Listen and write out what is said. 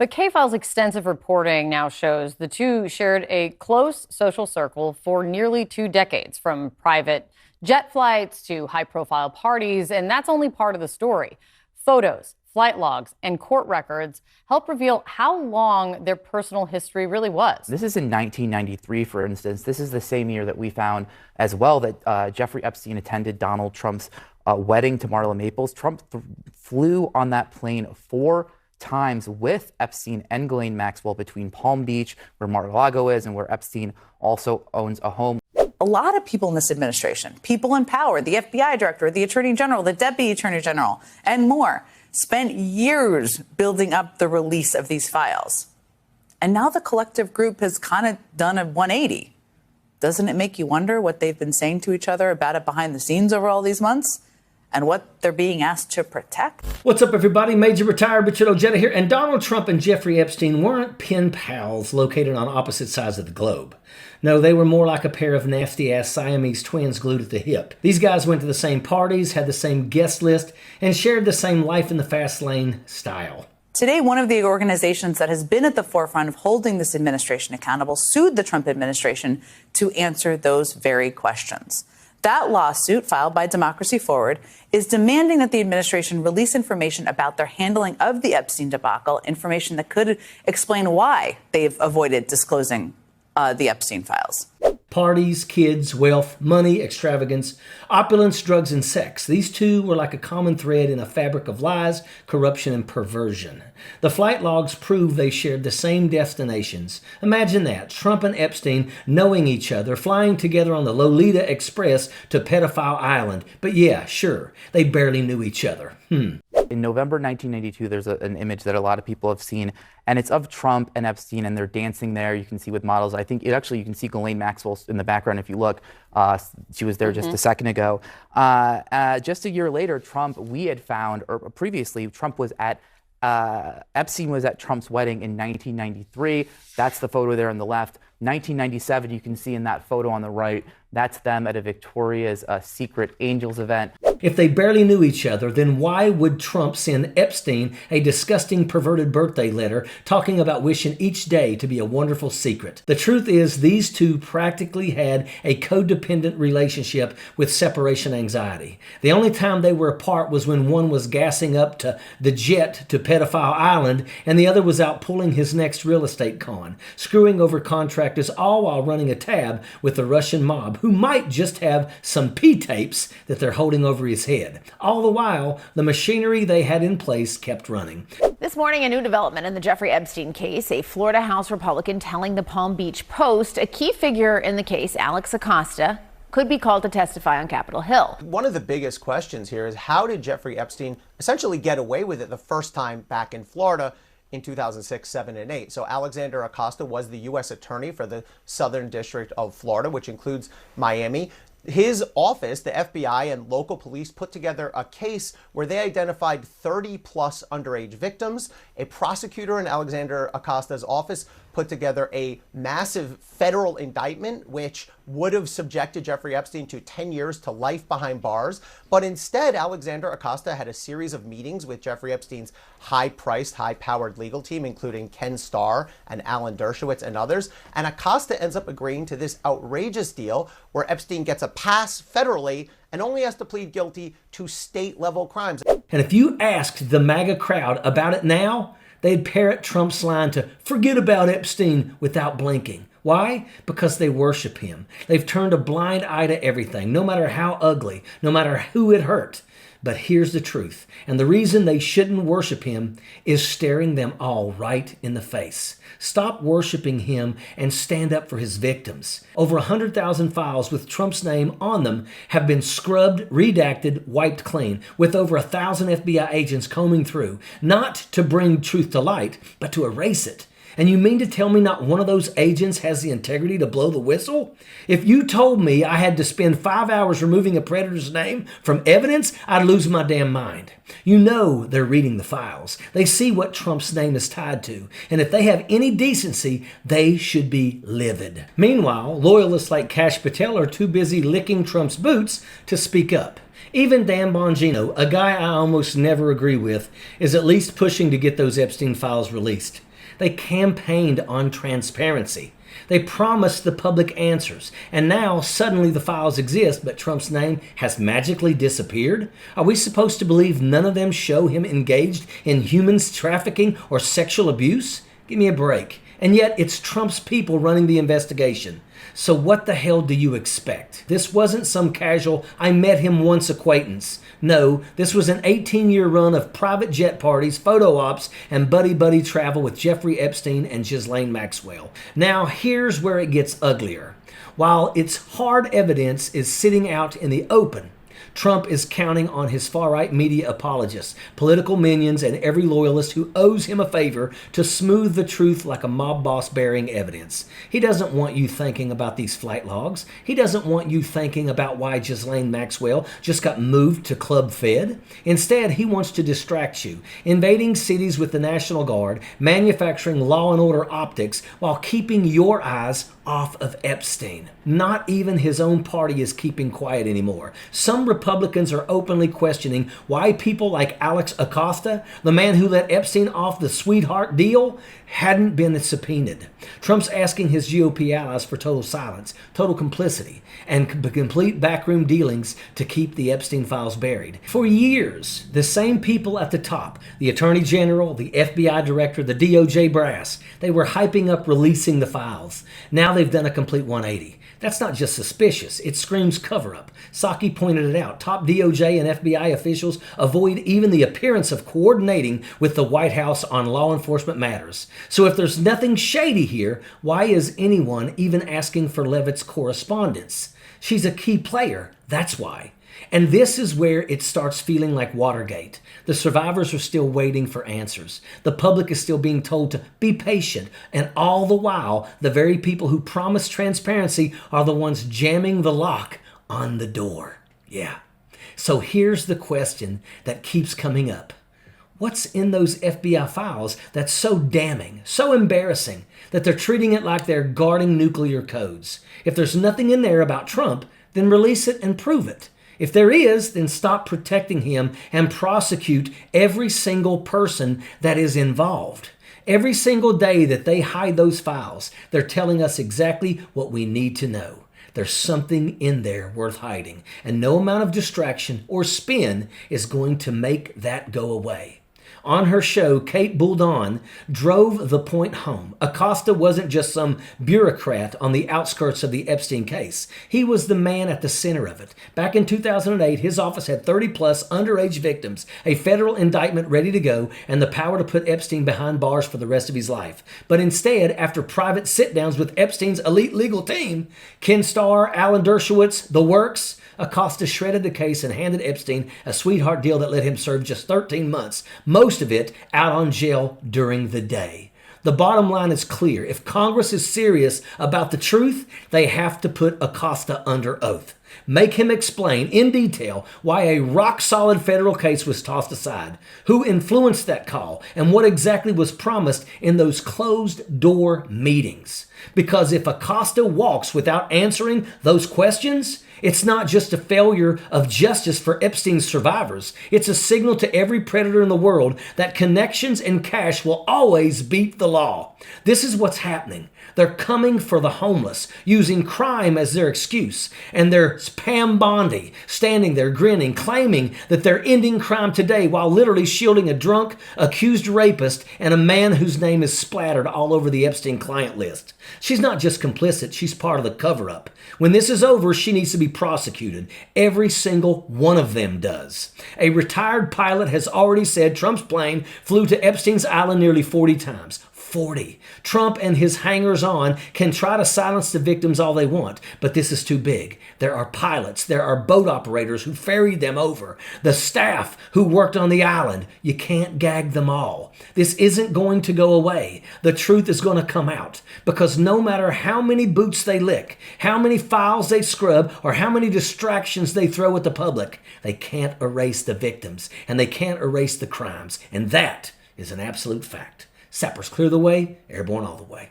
But K-File's extensive reporting now shows the two shared a close social circle for nearly 2 decades, from private jet flights to high-profile parties, and that's only part of the story. Photos, flight logs, and court records help reveal how long their personal history really was. This is in 1993, for instance. This is the same year that we found as well that Jeffrey Epstein attended Donald Trump's wedding to Marla Maples. Trump flew on that plane 4 times with Epstein and Ghislaine Maxwell between Palm Beach, where Mar-a-Lago is, and where Epstein also owns a home. A lot of people in this administration, people in power, the FBI director, the attorney general, the deputy attorney general, and more, spent years building up the release of these files. And now the collective group has kind of done a 180. Doesn't it make you wonder what they've been saying to each other about it behind the scenes over all these months? And what they're being asked to protect? What's up, everybody? Major retired Richard Ojeda here. And Donald Trump and Jeffrey Epstein weren't pen pals located on opposite sides of the globe. No, they were more like a pair of nasty-ass Siamese twins glued at the hip. These guys went to the same parties, had the same guest list, and shared the same life in the fast lane style. Today, one of the organizations that has been at the forefront of holding this administration accountable sued the Trump administration to answer those very questions. That lawsuit, filed by Democracy Forward, is demanding that the administration release information about their handling of the Epstein debacle, information that could explain why they've avoided disclosing the Epstein files. Parties, kids, wealth, money, extravagance, opulence, drugs, and sex. These two were like a common thread in a fabric of lies, corruption, and perversion. The flight logs prove they shared the same destinations. Imagine that, Trump and Epstein knowing each other, flying together on the Lolita Express to Pedophile Island. But yeah, sure, they barely knew each other. In November 1992, there's an image that a lot of people have seen, and it's of Trump and Epstein, and they're dancing there. You can see with models. I think you can see Ghislaine Maxwell in the background if you look. She was there just a second ago. Just a year later, we had found, or previously, Epstein was at Trump's wedding in 1993. That's the photo there on the left. 1997, you can see in that photo on the right, that's them at a Victoria's Secret Angels event. If they barely knew each other, then why would Trump send Epstein a disgusting, perverted birthday letter talking about wishing each day to be a wonderful secret? The truth is, these two practically had a codependent relationship with separation anxiety. The only time they were apart was when one was gassing up to the jet to Pedophile Island, and the other was out pulling his next real estate con, screwing over contractors, all while running a tab with the Russian mob, who might just have some P-tapes that they're holding over his head. All the while, the machinery they had in place kept running. This morning, a new development in the Jeffrey Epstein case. A Florida House Republican telling the Palm Beach Post a key figure in the case, Alex Acosta, could be called to testify on Capitol Hill. One of the biggest questions here is, how did Jeffrey Epstein essentially get away with it the first time back in Florida in 2006, 7, and 8. So Alexander Acosta was the U.S. attorney for the Southern District of Florida, which includes Miami. His office, the FBI and local police, put together a case where they identified 30-plus underage victims. A prosecutor in Alexander Acosta's office put together a massive federal indictment, which would have subjected Jeffrey Epstein to 10 years to life behind bars. But instead, Alexander Acosta had a series of meetings with Jeffrey Epstein's high-priced, high-powered legal team, including Ken Starr and Alan Dershowitz and others. And Acosta ends up agreeing to this outrageous deal where Epstein gets a pass federally and only has to plead guilty to state-level crimes. And if you asked the MAGA crowd about it now, they'd parrot Trump's line to forget about Epstein without blinking. Why? Because they worship him. They've turned a blind eye to everything, no matter how ugly, no matter who it hurt. But here's the truth, and the reason they shouldn't worship him is staring them all right in the face. Stop worshiping him and stand up for his victims. Over 100,000 files with Trump's name on them have been scrubbed, redacted, wiped clean, with over 1,000 FBI agents combing through, not to bring truth to light, but to erase it. And you mean to tell me not one of those agents has the integrity to blow the whistle? If you told me I had to spend 5 hours removing a predator's name from evidence, I'd lose my damn mind. You know they're reading the files. They see what Trump's name is tied to. And if they have any decency, they should be livid. Meanwhile, loyalists like Kash Patel are too busy licking Trump's boots to speak up. Even Dan Bongino, a guy I almost never agree with, is at least pushing to get those Epstein files released. They campaigned on transparency. They promised the public answers, and now suddenly the files exist, but Trump's name has magically disappeared? Are we supposed to believe none of them show him engaged in humans trafficking or sexual abuse? Give me a break. And yet it's Trump's people running the investigation. So what the hell do you expect? This wasn't some casual, I met him once acquaintance. No, this was an 18-year run of private jet parties, photo ops, and buddy-buddy travel with Jeffrey Epstein and Ghislaine Maxwell. Now, here's where it gets uglier. While its hard evidence is sitting out in the open, Trump is counting on his far-right media apologists, political minions, and every loyalist who owes him a favor to smooth the truth like a mob boss bearing evidence. He doesn't want you thinking about these flight logs. He doesn't want you thinking about why Ghislaine Maxwell just got moved to Club Fed. Instead, he wants to distract you, invading cities with the National Guard, manufacturing law and order optics while keeping your eyes off of Epstein. Not even his own party is keeping quiet anymore. Some Republicans are openly questioning why people like Alex Acosta, the man who let Epstein off the sweetheart deal, hadn't been subpoenaed. Trump's asking his GOP allies for total silence, total complicity, and complete backroom dealings to keep the Epstein files buried. For years, the same people at the top, the Attorney General, the FBI Director, the DOJ brass, they were hyping up releasing the files. Now they've done a complete 180. That's not just suspicious, it screams cover-up. Psaki pointed it out. Top DOJ and FBI officials avoid even the appearance of coordinating with the White House on law enforcement matters. So if there's nothing shady here, why is anyone even asking for Levitt's correspondence? She's a key player, that's why. And this is where it starts feeling like Watergate. The survivors are still waiting for answers. The public is still being told to be patient. And all the while, the very people who promise transparency are the ones jamming the lock on the door. Yeah. So here's the question that keeps coming up. What's in those FBI files that's so damning, so embarrassing, that they're treating it like they're guarding nuclear codes? If there's nothing in there about Trump, then release it and prove it. If there is, then stop protecting him and prosecute every single person that is involved. Every single day that they hide those files, they're telling us exactly what we need to know. There's something in there worth hiding, and no amount of distraction or spin is going to make that go away. On her show, Kate Bouldon drove the point home. Acosta wasn't just some bureaucrat on the outskirts of the Epstein case. He was the man at the center of it. Back in 2008, his office had 30-plus underage victims, a federal indictment ready to go, and the power to put Epstein behind bars for the rest of his life. But instead, after private sit-downs with Epstein's elite legal team, Ken Starr, Alan Dershowitz, the works, Acosta shredded the case and handed Epstein a sweetheart deal that let him serve just 13 months, most of it out on jail during the day. The bottom line is clear. If Congress is serious about the truth, they have to put Acosta under oath. Make him explain in detail why a rock-solid federal case was tossed aside, who influenced that call, and what exactly was promised in those closed-door meetings. Because if Acosta walks without answering those questions, it's not just a failure of justice for Epstein's survivors. It's a signal to every predator in the world that connections and cash will always beat the law. This is what's happening. They're coming for the homeless, using crime as their excuse. And there's Pam Bondi standing there grinning, claiming that they're ending crime today while literally shielding a drunk, accused rapist, and a man whose name is splattered all over the Epstein client list. She's not just complicit, she's part of the cover-up. When this is over, she needs to be prosecuted. Every single one of them does. A retired pilot has already said Trump's plane flew to Epstein's island nearly 40 times. 40. Trump and his hangers-on can try to silence the victims all they want, but this is too big. There are pilots, there are boat operators who ferried them over, the staff who worked on the island. You can't gag them all. This isn't going to go away. The truth is going to come out, because no matter how many boots they lick, how many files they scrub, or how many distractions they throw at the public, they can't erase the victims, and they can't erase the crimes, and that is an absolute fact. Sappers clear the way, airborne all the way.